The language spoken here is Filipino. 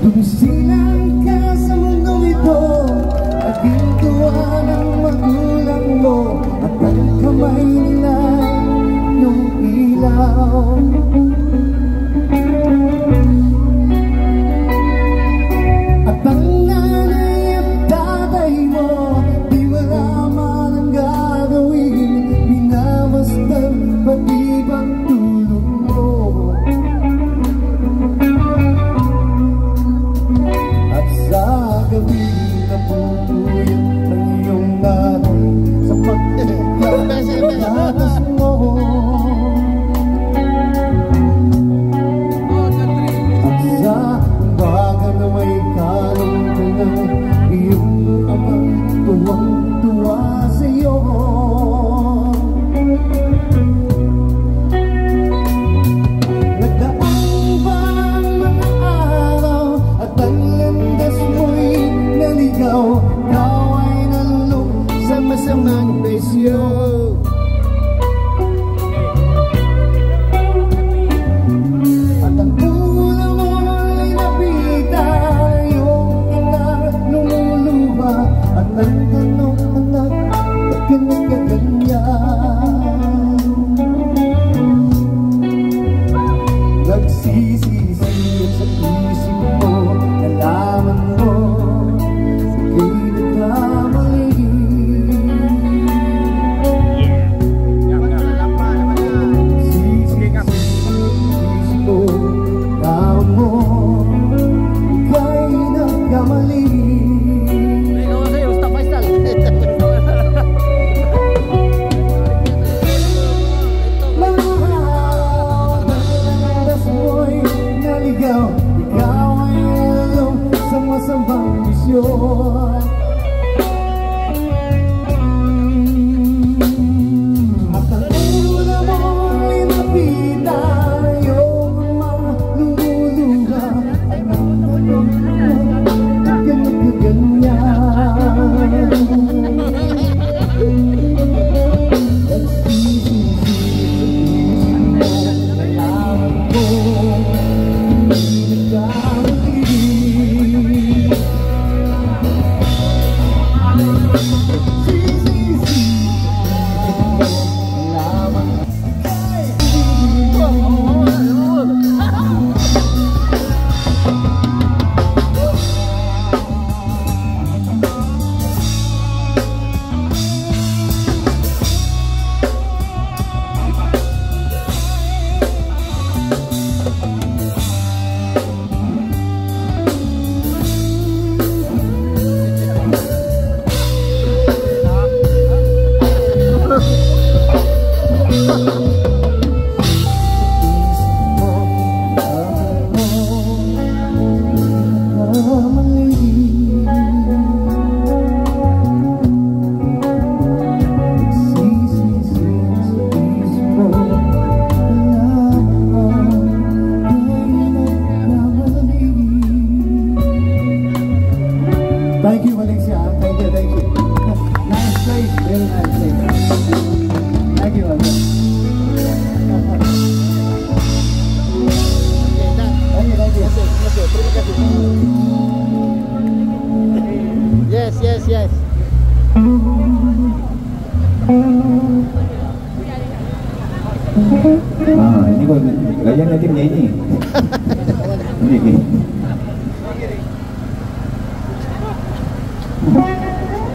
Dumisilang ka sa mundong ito, naging tuwa ng magulang mo, at ang kamay nila yung ilaw. At ang nanay at tatay mo, di malaman ang gagawin, minamasdan pati bang tulog mo. At sa gabi na pupuyat ng iyong nanay sa pagkakatas mo, at sa baga na may karamdaman, iyong amang tuwang-tuwa sa'yo. Nagdaang ba ang mga araw at ang landas mo'y naligaw, ikaw ay nalulok sa masamang besyo. At ang ulo mo'y napitan, iyong ina lumuluha, at ang tanong anak, ba't ka nagkaganyan? Nagsisisi sa isip mo, nalaman mo ika'y nagkamali. Nagsisisi sa isip mo, nalaman mo ika'y nagkamali. Ikaw ay alam sa masamang bisyo. At ang una mo'y napitan, iyong mga lumuluha, at ang tanong ganyan. Thank you, Valencia. Thank you, thank you. Nice place, very nice place. Thank you, Valencia. Thank you. Yes, yes, yes. Ini kok ganyan natin niya ini. Ini.